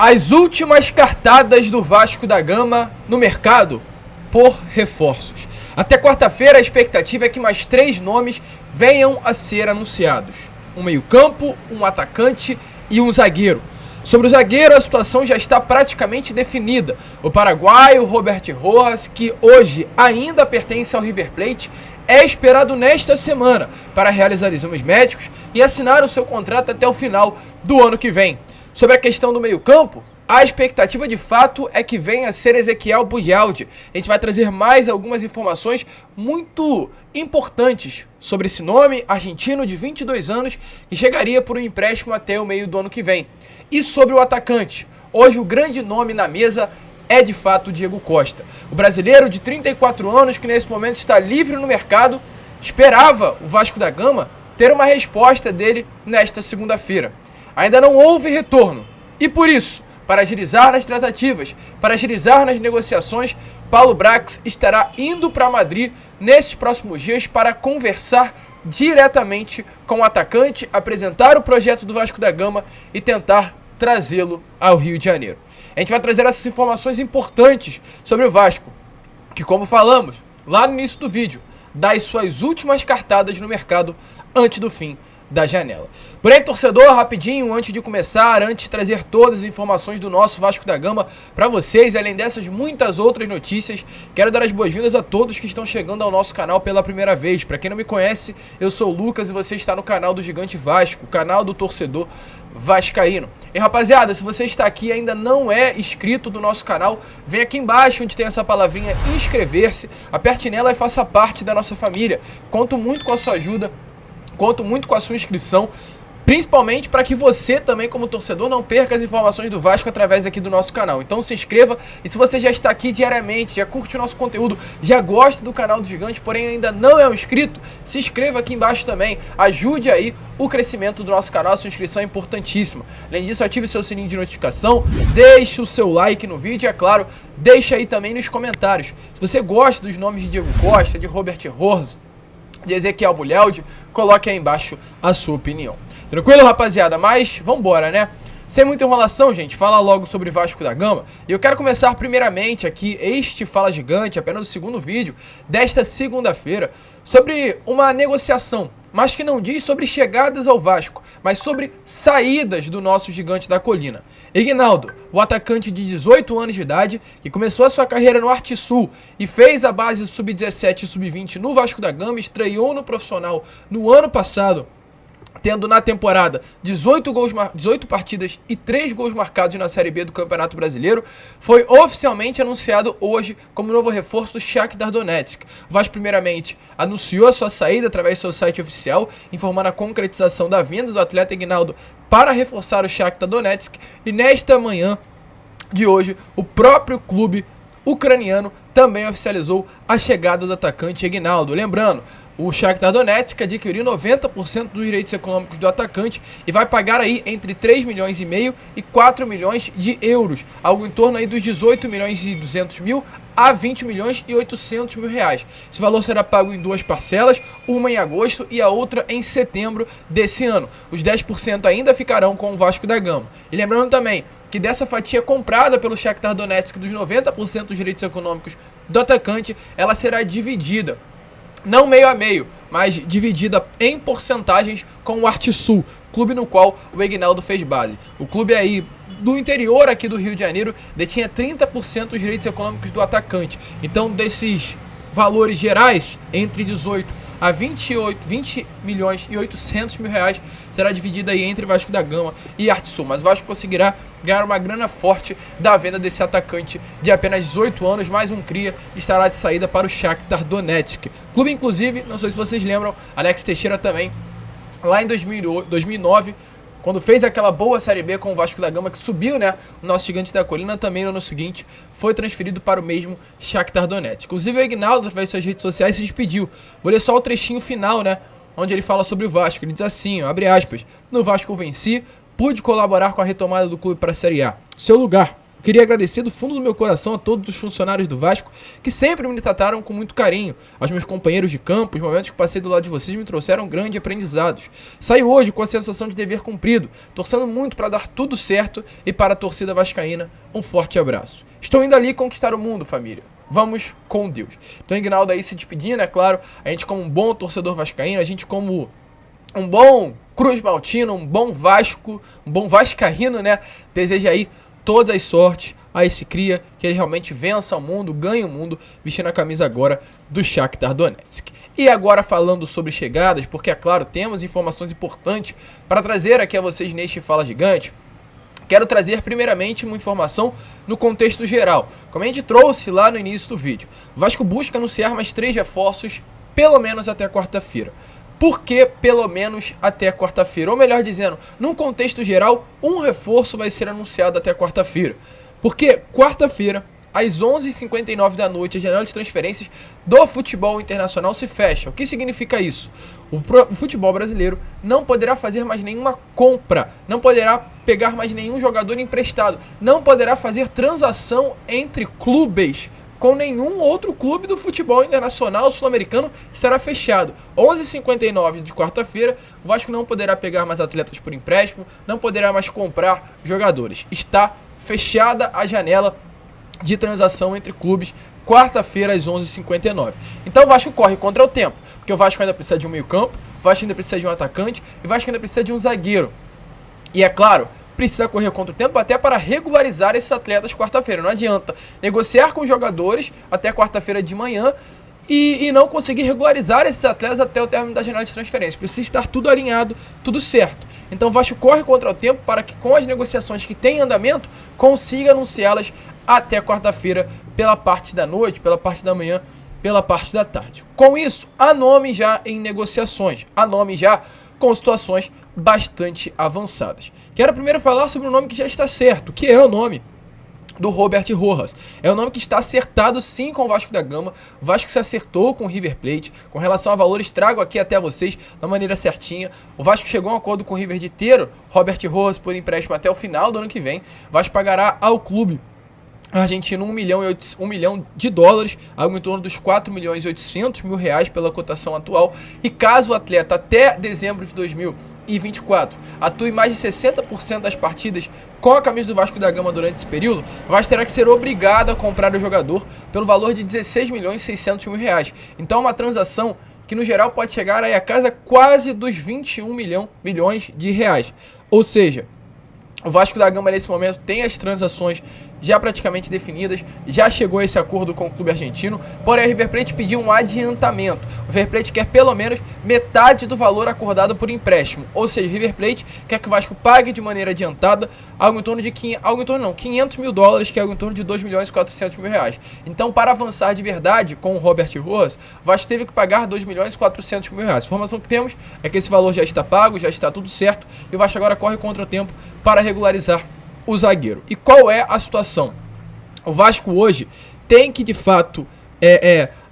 As últimas cartadas do Vasco da Gama no mercado por reforços. Até quarta-feira a expectativa é que mais 3 nomes venham a ser anunciados. Um meio-campo, um atacante e um zagueiro. Sobre o zagueiro, a situação já está praticamente definida. O paraguaio Robert Rojas, que hoje ainda pertence ao River Plate, é esperado nesta semana para realizar exames médicos e assinar o seu contrato até o final do ano que vem. Sobre a questão do meio-campo, a expectativa de fato é que venha a ser Ezequiel Budialdi. A gente vai trazer mais algumas informações muito importantes sobre esse nome argentino de 22 anos que chegaria por um empréstimo até o meio do ano que vem. E sobre o atacante, hoje o grande nome na mesa é de fato o Diego Costa. O brasileiro de 34 anos que nesse momento está livre no mercado, esperava o Vasco da Gama ter uma resposta dele nesta segunda-feira. Ainda não houve retorno e por isso, para agilizar nas tratativas, para agilizar nas negociações, Paulo Brax estará indo para Madrid nesses próximos dias para conversar diretamente com o atacante, apresentar o projeto do Vasco da Gama e tentar trazê-lo ao Rio de Janeiro. A gente vai trazer essas informações importantes sobre o Vasco, que, como falamos lá no início do vídeo, dá as suas últimas cartadas no mercado antes do fim da janela. Porém, torcedor, rapidinho, antes de começar, antes de trazer todas as informações do nosso Vasco da Gama para vocês, além dessas muitas outras notícias, quero dar as boas-vindas a todos que estão chegando ao nosso canal pela primeira vez. Para quem não me conhece, eu sou o Lucas e você está no canal do Gigante Vasco, canal do torcedor vascaíno. E rapaziada, se você está aqui e ainda não é inscrito do nosso canal, vem aqui embaixo onde tem essa palavrinha inscrever-se, aperte nela e faça parte da nossa família. Conto muito com a sua ajuda, conto muito com a sua inscrição, principalmente para que você também, como torcedor, não perca as informações do Vasco através aqui do nosso canal. Então se inscreva e se você já está aqui diariamente, já curte o nosso conteúdo, já gosta do canal do Gigante, porém ainda não é um inscrito, se inscreva aqui embaixo também, ajude aí o crescimento do nosso canal, a sua inscrição é importantíssima. Além disso, ative o seu sininho de notificação, deixe o seu like no vídeo e, é claro, deixe aí também nos comentários. Se você gosta dos nomes de Diego Costa, de Robert Rojas, de Ezequiel Budialdi, coloque aí embaixo a sua opinião. Tranquilo, rapaziada? Mas vambora, né? Sem muita enrolação, gente, fala logo sobre Vasco da Gama. E eu quero começar primeiramente aqui este Fala Gigante, apenas o segundo vídeo desta segunda-feira, sobre uma negociação, mas que não diz sobre chegadas ao Vasco, mas sobre saídas do nosso Gigante da Colina. Ignaldo, o atacante de 18 anos de idade, que começou a sua carreira no Arte Sul e fez a base sub-17 e sub-20 no Vasco da Gama, estreou no profissional no ano passado, tendo na temporada 18 partidas e 3 gols marcados na Série B do Campeonato Brasileiro, foi oficialmente anunciado hoje como novo reforço do Shakhtar Donetsk. O Vasco primeiramente anunciou a sua saída através do seu site oficial, informando a concretização da vinda do atleta Ignaldo para reforçar o Shakhtar Donetsk, e nesta manhã de hoje o próprio clube ucraniano também oficializou a chegada do atacante Ignaldo. Lembrando, o Shakhtar Donetsk adquiriu 90% dos direitos econômicos do atacante e vai pagar aí entre 3 milhões e meio e 4 milhões de euros, algo em torno aí dos 18 milhões e 200 mil a 20 milhões e 800 mil reais. Esse valor será pago em 2 parcelas, uma em agosto e a outra em setembro desse ano. Os 10% ainda ficarão com o Vasco da Gama. E lembrando também que dessa fatia comprada pelo Shakhtar Donetsk dos 90% dos direitos econômicos do atacante, ela será dividida, não meio a meio, mas dividida em porcentagens com o Arte Sul, clube no qual o Ignaldo fez base. O clube aí do interior aqui do Rio de Janeiro detinha 30% dos direitos econômicos do atacante. Então, desses valores gerais, entre 18 a 20 milhões e 800 mil reais, será dividida aí entre Vasco da Gama e Arte Sul. Mas o Vasco conseguirá ganhar uma grana forte da venda desse atacante de apenas 18 anos, mais um cria, estará de saída para o Shakhtar Donetsk. Clube, inclusive, não sei se vocês lembram, Alex Teixeira também, lá em 2009, quando fez aquela boa Série B com o Vasco da Gama, que subiu, né, o nosso Gigante da Colina, também no ano seguinte foi transferido para o mesmo Shakhtar Donetsk. Inclusive o Ignaldo, através de suas redes sociais, se despediu. Vou ler só o trechinho final, né, onde ele fala sobre o Vasco. Ele diz assim, ó, abre aspas: "No Vasco eu venci, pude colaborar com a retomada do clube para a Série A. Seu lugar Queria agradecer do fundo do meu coração a todos os funcionários do Vasco que sempre me trataram com muito carinho, aos meus companheiros de campo, os momentos que passei do lado de vocês me trouxeram grandes aprendizados. Saio hoje com a sensação de dever cumprido, torcendo muito para dar tudo certo e para a torcida vascaína, um forte abraço. Estou indo ali conquistar o mundo, família. Vamos com Deus. Então, Ignaldo aí se despedindo, é claro, a gente como um bom torcedor vascaíno, a gente como um bom Cruz Maltino, um bom Vasco, um bom vascaíno, né? Deseja aí todas as sortes a esse cria, que ele realmente vença o mundo, ganhe o mundo, vestindo a camisa agora do Shakhtar Donetsk. E agora falando sobre chegadas, porque é claro, temos informações importantes para trazer aqui a vocês neste Fala Gigante. Quero trazer primeiramente uma informação no contexto geral. Como a gente trouxe lá no início do vídeo, o Vasco busca anunciar mais 3 reforços, pelo menos até quarta-feira. Por que pelo menos até quarta-feira? Ou melhor dizendo, num contexto geral, um reforço vai ser anunciado até quarta-feira. Porque quarta-feira, às 11h59 da noite, a janela de transferências do futebol internacional se fecha. O que significa isso? O futebol brasileiro não poderá fazer mais nenhuma compra, não poderá pegar mais nenhum jogador emprestado, não poderá fazer transação entre clubes com nenhum outro clube do futebol internacional sul-americano. Estará fechado. 11h59 de quarta-feira, o Vasco não poderá pegar mais atletas por empréstimo, não poderá mais comprar jogadores. Está fechada a janela de transação entre clubes, quarta-feira às 11h59. Então o Vasco corre contra o tempo, porque o Vasco ainda precisa de um meio-campo, o Vasco ainda precisa de um atacante e o Vasco ainda precisa de um zagueiro. E é claro, precisa correr contra o tempo até para regularizar esses atletas quarta-feira. Não adianta negociar com os jogadores até quarta-feira de manhã e não conseguir regularizar esses atletas até o término da janela de transferência. Precisa estar tudo alinhado, tudo certo. Então o Vasco corre contra o tempo para que, com as negociações que tem em andamento, consiga anunciá-las até quarta-feira, pela parte da noite, pela parte da manhã, pela parte da tarde. Com isso, há nome já em negociações, há nome já com situações bastante avançadas. Quero primeiro falar sobre um nome que já está certo, que é o nome do Robert Rojas. É um nome que está acertado sim com o Vasco da Gama. O Vasco se acertou com o River Plate. Com relação a valores, trago aqui até vocês da maneira certinha. O Vasco chegou a um acordo com o River de ter Robert Rojas por empréstimo até o final do ano que vem. O Vasco pagará ao clube argentino 1 milhão de dólares, algo em torno dos 4 milhões e 800 mil reais pela cotação atual. E caso o atleta até dezembro de 2024 atue mais de 60% das partidas com a camisa do Vasco da Gama durante esse período, o Vasco terá que ser obrigado a comprar o jogador pelo valor de 16 milhões e 600 mil reais. Então é uma transação que no geral pode chegar aí a casa quase dos 21 milhões de reais. Ou seja, o Vasco da Gama nesse momento tem as transações já praticamente definidas, já chegou a esse acordo com o clube argentino, porém a River Plate pediu um adiantamento. O River Plate quer pelo menos metade do valor acordado por empréstimo, ou seja, o River Plate quer que o Vasco pague de maneira adiantada algo em torno de 500 mil dólares, que é algo em torno de 2 milhões e 400 mil reais. Então, para avançar de verdade com o Robert Rojas, o Vasco teve que pagar 2 milhões e 400 mil reais. A informação que temos é que esse valor já está pago, já está tudo certo, e o Vasco agora corre contra o tempo para regularizar o zagueiro. E qual é a situação? O Vasco hoje tem que de fato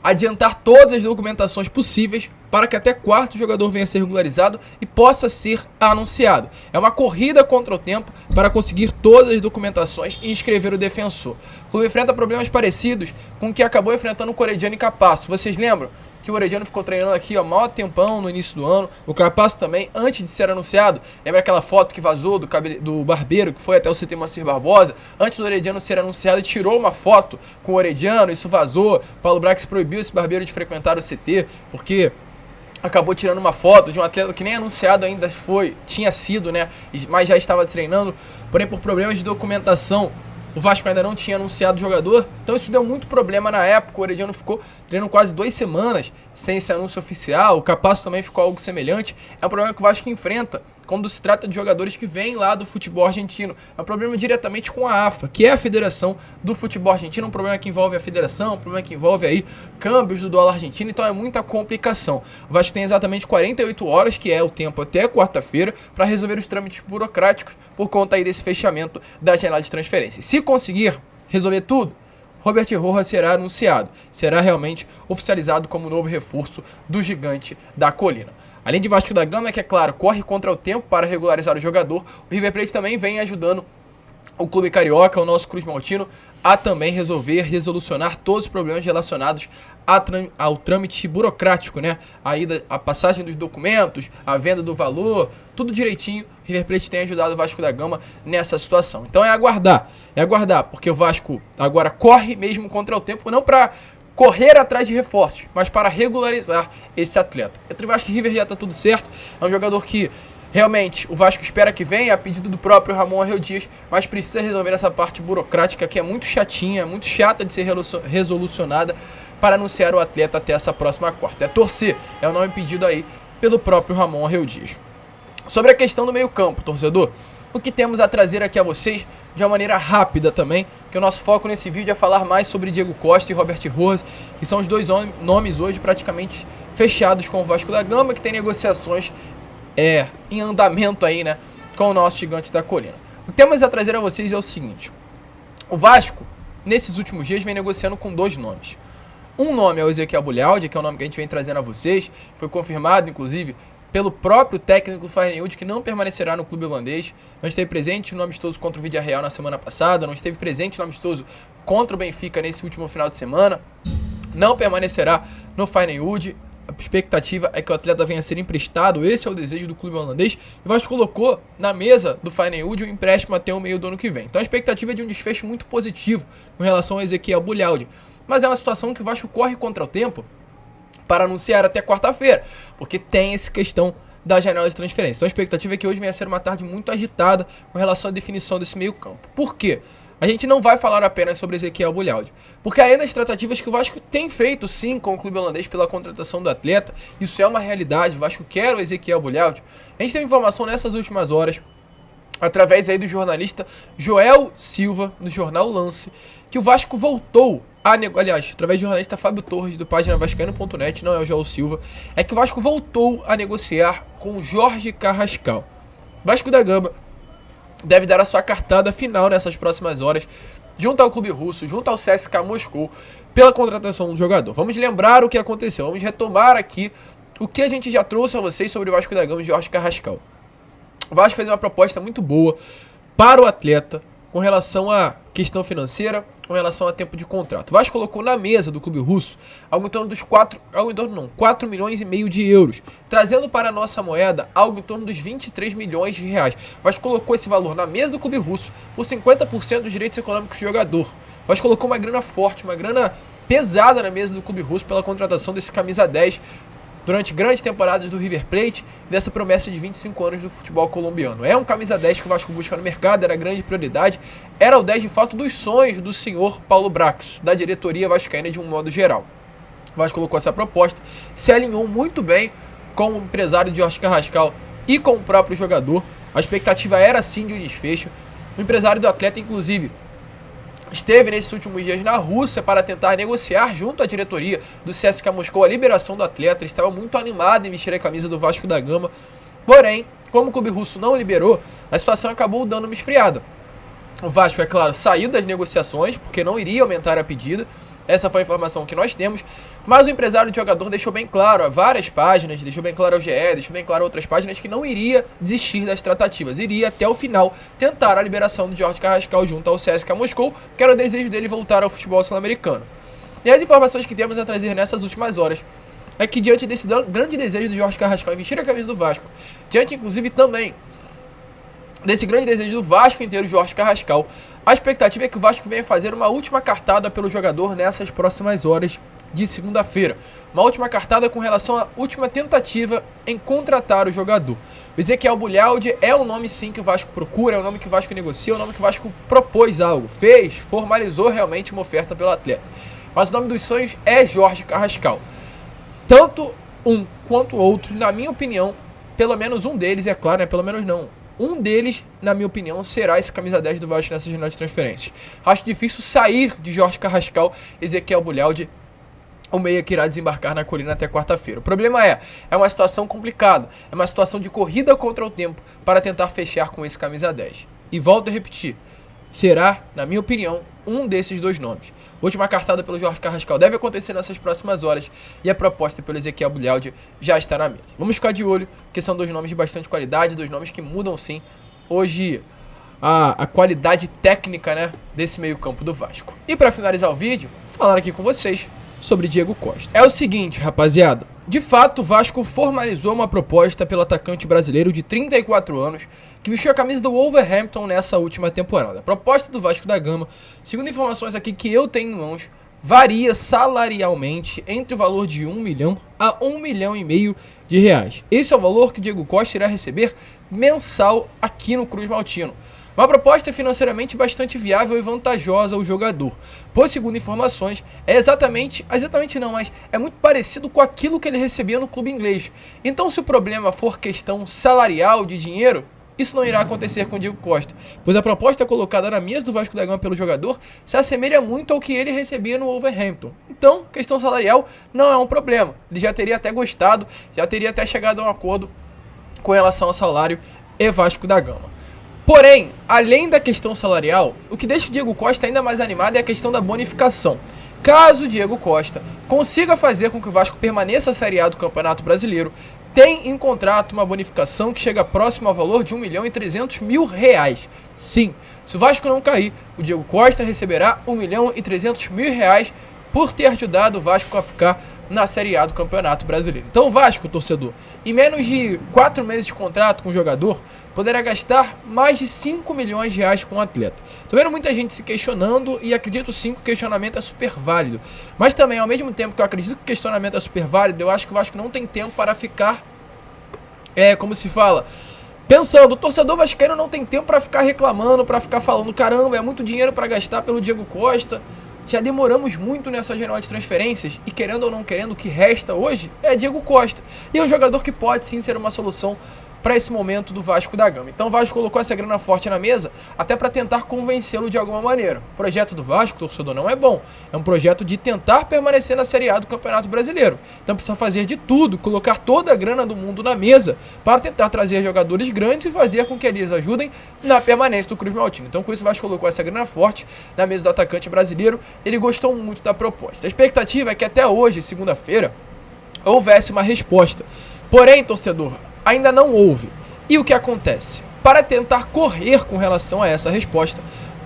adiantar todas as documentações possíveis para que até quarto o jogador venha a ser regularizado e possa ser anunciado. É uma corrida contra o tempo para conseguir todas as documentações e inscrever o defensor. O clube enfrenta problemas parecidos com o que acabou enfrentando o Corediano e Capasso. Vocês lembram que o Orediano ficou treinando aqui, ó, maior tempão no início do ano. O Capasso também, antes de ser anunciado, lembra aquela foto que vazou do barbeiro que foi até o CT Moacir Barbosa? Antes do Orediano ser anunciado, ele tirou uma foto com o Orediano, isso vazou. Paulo Brax proibiu esse barbeiro de frequentar o CT, porque acabou tirando uma foto de um atleta que nem anunciado ainda tinha sido, né? Mas já estava treinando, porém por problemas de documentação, o Vasco ainda não tinha anunciado o jogador, então isso deu muito problema na época. O Orediano ficou treinando quase 2 semanas sem esse anúncio oficial. O Capasso também ficou algo semelhante. É um problema que o Vasco enfrenta quando se trata de jogadores que vêm lá do futebol argentino. É um problema diretamente com a AFA, que é a Federação do Futebol Argentino. Um problema que envolve a federação, um problema que envolve aí câmbios do dólar argentino, então é muita complicação. O Vasco tem exatamente 48 horas, que é o tempo até quarta-feira, para resolver os trâmites burocráticos por conta aí desse fechamento da janela de transferência. Se conseguir resolver tudo, Robert Rojas será anunciado, será realmente oficializado como novo reforço do Gigante da Colina. Além de Vasco da Gama, que é claro, corre contra o tempo para regularizar o jogador, o River Plate também vem ajudando o clube carioca, o nosso Cruz Maltino, a também resolucionar todos os problemas relacionados ao trâmite burocrático, né? A passagem dos documentos, a venda do valor, tudo direitinho. O River Plate tem ajudado o Vasco da Gama nessa situação. Então é aguardar, porque o Vasco agora corre mesmo contra o tempo, não para correr atrás de reforços, mas para regularizar esse atleta. Entre Vasco e River já está tudo certo, é um jogador que realmente o Vasco espera que venha, a pedido do próprio Ramon Arreu Dias, mas precisa resolver essa parte burocrática que é muito chatinha, muito chata de ser resolucionada para anunciar o atleta até essa próxima quarta. É torcer, é o nome pedido aí pelo próprio Ramon Arreu Dias. Sobre a questão do meio campo, torcedor, o que temos a trazer aqui a vocês de uma maneira rápida também, que o nosso foco nesse vídeo é falar mais sobre Diego Costa e Robert Rojas, que são os dois nomes hoje praticamente fechados com o Vasco da Gama, que tem negociações em andamento aí, né, com o nosso gigante da colina. O que temos a trazer a vocês é o seguinte: o Vasco, nesses últimos dias, vem negociando com dois nomes. Um nome é o Ezequiel Bulaldi, que é o nome que a gente vem trazendo a vocês, foi confirmado, inclusive, pelo próprio técnico do Feyenoord, que não permanecerá no clube holandês. Não esteve presente no amistoso contra o Villarreal na semana passada, não esteve presente no amistoso contra o Benfica nesse último final de semana, não permanecerá no Feyenoord. A expectativa é que o atleta venha a ser emprestado, esse é o desejo do clube holandês, e o Vasco colocou na mesa do Feyenoord um empréstimo até o meio do ano que vem. Então a expectativa é de um desfecho muito positivo com relação ao Ezequiel Bulaldi, mas é uma situação que o Vasco corre contra o tempo para anunciar até quarta-feira, porque tem essa questão da janela de transferência. Então a expectativa é que hoje venha a ser uma tarde muito agitada com relação à definição desse meio campo. Por quê? A gente não vai falar apenas sobre Ezequiel Bulaldi, porque além das tratativas que o Vasco tem feito sim com o clube holandês pela contratação do atleta, isso é uma realidade, o Vasco quer o Ezequiel Bulaldi. A gente teve informação nessas últimas horas, através aí do jornalista Joel Silva, do jornal Lance, que o Vasco voltou a aliás, através do jornalista Fábio Torres, do página vascaíno.net, não é o Joel Silva, é que o Vasco voltou a negociar com o Jorge Carrascal. Vasco da Gama deve dar a sua cartada final nessas próximas horas, junto ao clube russo, junto ao CSKA Moscou, pela contratação do jogador. Vamos lembrar o que aconteceu, vamos retomar aqui o que a gente já trouxe a vocês sobre o Vasco da Gama e Jorge Carrascal. O Vasco fez uma proposta muito boa para o atleta com relação à questão financeira, com relação a tempo de contrato. O Vasco colocou na mesa do clube russo algo em torno dos 4 milhões e meio de euros, trazendo para a nossa moeda algo em torno dos 23 milhões de reais. O Vasco colocou esse valor na mesa do clube russo por 50% dos direitos econômicos do jogador. O Vasco colocou uma grana forte, uma grana pesada na mesa do clube russo pela contratação desse camisa 10 durante grandes temporadas do River Plate e dessa promessa de 25 anos do futebol colombiano. É um camisa 10 que o Vasco busca no mercado, era a grande prioridade, era o 10 de fato dos sonhos do senhor Paulo Brax, da diretoria vascaína de um modo geral. O Vasco colocou essa proposta, se alinhou muito bem com o empresário de Jorge Carrascal e com o próprio jogador. A expectativa era sim de um desfecho. O empresário do atleta, inclusive, esteve nesses últimos dias na Rússia para tentar negociar junto à diretoria do CSKA Moscou a liberação do atleta. Ele estava muito animado em vestir a camisa do Vasco da Gama. Porém, como o clube russo não liberou, a situação acabou dando uma esfriada. O Vasco, é claro, saiu das negociações porque não iria aumentar a pedida. Essa foi a informação que nós temos. Mas o empresário do jogador deixou bem claro a várias páginas, deixou bem claro ao GE, deixou bem claro a outras páginas, que não iria desistir das tratativas. Iria até o final tentar a liberação do Jorge Carrascal junto ao CSKA Moscou, que era o desejo dele voltar ao futebol sul-americano. E as informações que temos a trazer nessas últimas horas é que diante desse grande desejo do Jorge Carrascal em vestir a camisa do Vasco, diante inclusive também desse grande desejo do Vasco inteiro, Jorge Carrascal, a expectativa é que o Vasco venha fazer uma última cartada pelo jogador nessas próximas horas de segunda-feira. Uma última cartada com relação à última tentativa em contratar o jogador. O Ezequiel Bulaldi é o nome sim que o Vasco procura, é o nome que o Vasco negocia, é o nome que o Vasco propôs algo, formalizou realmente uma oferta pelo atleta. Mas o nome dos sonhos é Jorge Carrascal. Tanto um quanto o outro, na minha opinião, pelo menos um deles, é claro, né? Pelo menos não. Um deles, na minha opinião, será esse camisa 10 do Vasco nessa janela de transferências. Acho difícil sair de Jorge Carrascal, Ezequiel Bulaldi, o meia que irá desembarcar na colina até quarta-feira. O problema é uma situação complicada, é uma situação de corrida contra o tempo para tentar fechar com esse camisa 10. E volto a repetir, será, na minha opinião, um desses dois nomes. A última cartada pelo Jorge Carrascal deve acontecer nessas próximas horas e a proposta pelo Ezequiel Bulaldi já está na mesa. Vamos ficar de olho, porque são dois nomes de bastante qualidade, dois nomes que mudam sim hoje a qualidade técnica, né, desse meio campo do Vasco. E para finalizar o vídeo, falar aqui com vocês sobre Diego Costa. É o seguinte, rapaziada, de fato o Vasco formalizou uma proposta pelo atacante brasileiro de 34 anos, que vestiu a camisa do Wolverhampton nessa última temporada. A proposta do Vasco da Gama, segundo informações aqui que eu tenho em mãos, varia salarialmente entre o valor de 1 milhão a 1,5 milhão de reais. Esse é o valor que Diego Costa irá receber mensal aqui no Cruz Maltino. Uma proposta financeiramente bastante viável e vantajosa ao jogador, pois, segundo informações, exatamente não, mas é muito parecido com aquilo que ele recebia no clube inglês. Então, se o problema for questão salarial de dinheiro, isso não irá acontecer com o Diego Costa, pois a proposta colocada na mesa do Vasco da Gama pelo jogador se assemelha muito ao que ele recebia no Wolverhampton. Então, questão salarial não é um problema. Ele já teria até gostado, já teria até chegado a um acordo com relação ao salário e Vasco da Gama. Porém, além da questão salarial, o que deixa o Diego Costa ainda mais animado é a questão da bonificação. Caso o Diego Costa consiga fazer com que o Vasco permaneça a Série A do Campeonato Brasileiro, tem em contrato uma bonificação que chega próximo ao valor de 1.300.000 reais. Sim, se o Vasco não cair, o Diego Costa receberá 1.300.000 reais por ter ajudado o Vasco a ficar na Série A do Campeonato Brasileiro. Então o Vasco, torcedor, em menos de 4 meses de contrato com o jogador, poderá gastar mais de 5 milhões de reais com o atleta. Tô vendo muita gente se questionando e acredito sim que o questionamento é super válido. Mas também, ao mesmo tempo que eu acredito que o questionamento é super válido, eu acho que o Vasco não tem tempo para ficar, como se fala, pensando. O torcedor vascaíno não tem tempo para ficar reclamando, para ficar falando, caramba, é muito dinheiro para gastar pelo Diego Costa. Já demoramos muito nessa janela de transferências e, querendo ou não querendo, o que resta hoje é Diego Costa. E é um jogador que pode sim ser uma solução para esse momento do Vasco da Gama. Então o Vasco colocou essa grana forte na mesa até para tentar convencê-lo de alguma maneira. O projeto do Vasco, torcedor, não é bom. É um projeto de tentar permanecer na Série A do Campeonato Brasileiro. Então precisa fazer de tudo, colocar toda a grana do mundo na mesa para tentar trazer jogadores grandes e fazer com que eles ajudem na permanência do Cruz Maltino. Então com isso o Vasco colocou essa grana forte na mesa do atacante brasileiro. Ele gostou muito da proposta. A expectativa é que até hoje, segunda-feira, houvesse uma resposta. Porém, torcedor, ainda não houve. E o que acontece? Para tentar correr com relação a essa resposta,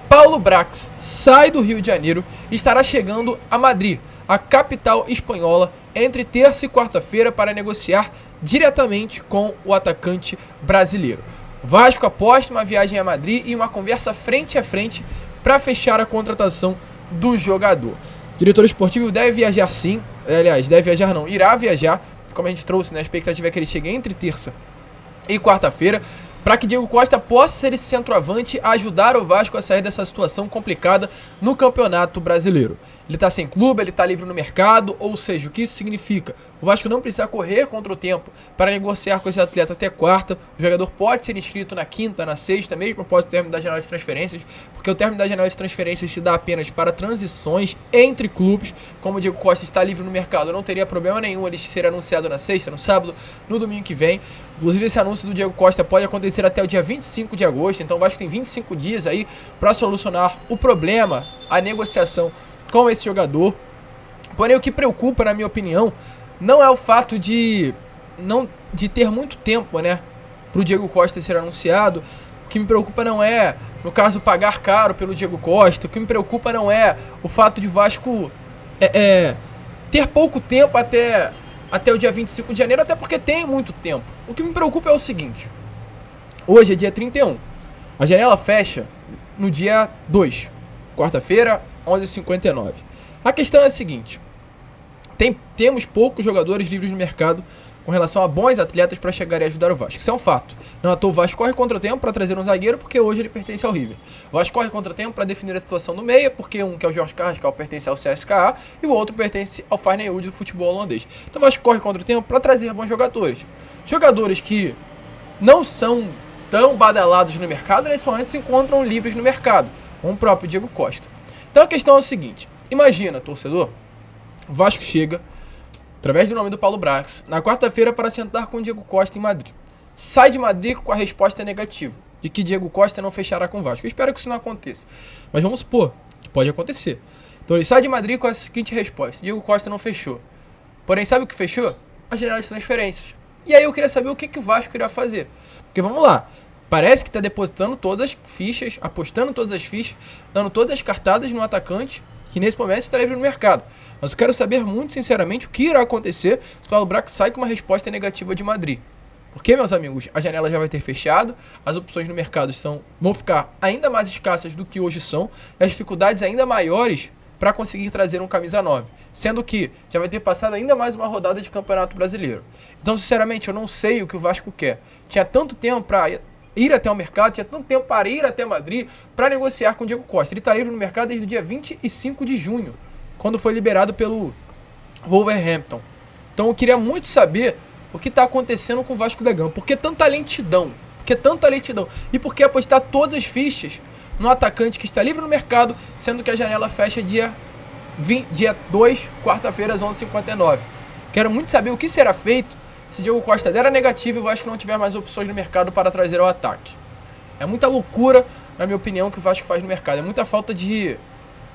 Paulo Brax sai do Rio de Janeiro e estará chegando a Madrid, a capital espanhola, entre terça e quarta-feira para negociar diretamente com o atacante brasileiro. O Vasco aposta uma viagem a Madrid e uma conversa frente a frente para fechar a contratação do jogador. O diretor esportivo deve viajar sim, aliás, deve viajar não, irá viajar, como a gente trouxe, né, a expectativa é que ele chegue entre terça e quarta-feira, para que Diego Costa possa ser esse centroavante a ajudar o Vasco a sair dessa situação complicada no Campeonato Brasileiro. Ele está sem clube, ele está livre no mercado, ou seja, o que isso significa? O Vasco não precisa correr contra o tempo para negociar com esse atleta até quarta. O jogador pode ser inscrito na quinta, na sexta, mesmo após o término da janela de transferências, porque o término da janela de transferências se dá apenas para transições entre clubes. Como o Diego Costa está livre no mercado, não teria problema nenhum ele ser anunciado na sexta, no sábado, no domingo que vem. Inclusive esse anúncio do Diego Costa pode acontecer até o dia 25 de agosto, então o Vasco tem 25 dias aí para solucionar o problema, a negociação com esse jogador. Porém, o que preocupa, na minha opinião, não é o fato de ter muito tempo, né, para o Diego Costa ser anunciado. O que me preocupa não é, no caso, pagar caro pelo Diego Costa. O que me preocupa não é o fato de Vasco ter pouco tempo até o dia 25 de janeiro, até porque tem muito tempo. O que me preocupa é o seguinte: hoje é dia 31. A janela fecha no dia 2, quarta-feira, 11h59. A questão é a seguinte: temos poucos jogadores livres no mercado com relação a bons atletas para chegar e ajudar o Vasco. Isso é um fato. Não à toa o Vasco corre contra o tempo para trazer um zagueiro, porque hoje ele pertence ao River. O Vasco corre contra o tempo para definir a situação no meia, porque um, que é o Jorge Carrascal, pertence ao CSKA, e o outro pertence ao Feyenoord do futebol holandês. Então o Vasco corre contra o tempo para trazer bons jogadores. Jogadores que não são tão badalados no mercado, nesse momento se encontram livres no mercado, como o próprio Diego Costa. Então a questão é o seguinte: imagina, torcedor, o Vasco chega, através do nome do Paulo Brax, na quarta-feira para sentar com o Diego Costa em Madrid. Sai de Madrid com a resposta negativa, de que Diego Costa não fechará com o Vasco. Eu espero que isso não aconteça, mas vamos supor que pode acontecer. Então ele sai de Madrid com a seguinte resposta: Diego Costa não fechou. Porém, sabe o que fechou? A janela de transferências. E aí eu queria saber o que o Vasco irá fazer. Porque vamos lá, parece que está depositando todas as fichas, apostando todas as fichas, dando todas as cartadas no atacante, que nesse momento está livre no mercado. Mas eu quero saber muito sinceramente o que irá acontecer se o Paulo Brax sai com uma resposta negativa de Madrid. Porque, meus amigos, a janela já vai ter fechado, as opções no mercado vão ficar ainda mais escassas do que hoje são, e as dificuldades ainda maiores para conseguir trazer um camisa 9. Sendo que já vai ter passado ainda mais uma rodada de Campeonato Brasileiro. Então, sinceramente, eu não sei o que o Vasco quer. Tinha tanto tempo para ir até o mercado, tinha tanto tempo para ir até Madrid para negociar com o Diego Costa. Ele está livre no mercado desde o dia 25 de junho, quando foi liberado pelo Wolverhampton. Então eu queria muito saber o que está acontecendo com o Vasco da Gama. Por que tanta lentidão? Por que tanta lentidão? E por que apostar todas as fichas no atacante que está livre no mercado, sendo que a janela fecha dia 2, quarta-feira, às 11h59. Quero muito saber o que será feito se Diego Costa der a negativa e o Vasco não tiver mais opções no mercado para trazer ao ataque. É muita loucura, na minha opinião, que o Vasco faz no mercado. É muita falta de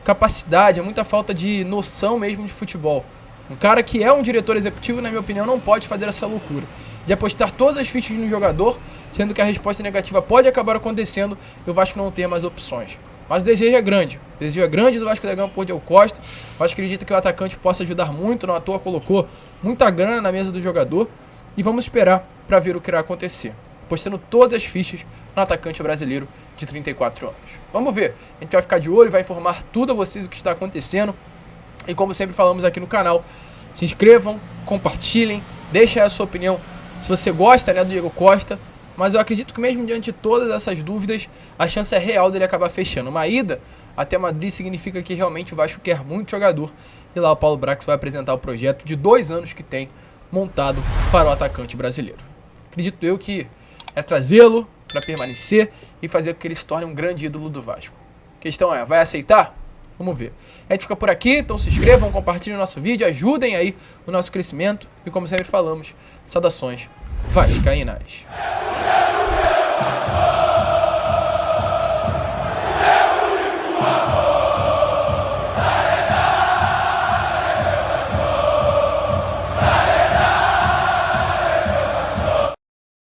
capacidade, é muita falta de noção mesmo de futebol. Um cara que é um diretor executivo, na minha opinião, não pode fazer essa loucura de apostar todas as fichas no jogador, sendo que a resposta negativa pode acabar acontecendo e o Vasco não ter mais opções. Mas o desejo é grande. O desejo é grande do Vasco da Gama por Diego Costa. O Vasco acredita que o atacante possa ajudar muito. Não à toa colocou muita grana na mesa do jogador. E vamos esperar para ver o que irá acontecer. Apostando todas as fichas no atacante brasileiro de 34 anos. Vamos ver. A gente vai ficar de olho, vai informar tudo a vocês o que está acontecendo. E como sempre falamos aqui no canal, se inscrevam, compartilhem, deixem a sua opinião se você gosta, né, do Diego Costa. Mas eu acredito que mesmo diante de todas essas dúvidas, a chance é real dele acabar fechando. Uma ida até Madrid significa que realmente o Vasco quer muito jogador. E lá o Paulo Brax vai apresentar o projeto de 2 anos que tem montado para o atacante brasileiro. Acredito eu que é trazê-lo para permanecer e fazer com que ele se torne um grande ídolo do Vasco. A questão é, vai aceitar? Vamos ver. A gente fica por aqui, então se inscrevam, compartilhem o nosso vídeo, ajudem aí o nosso crescimento. E como sempre falamos, saudações vascaínas.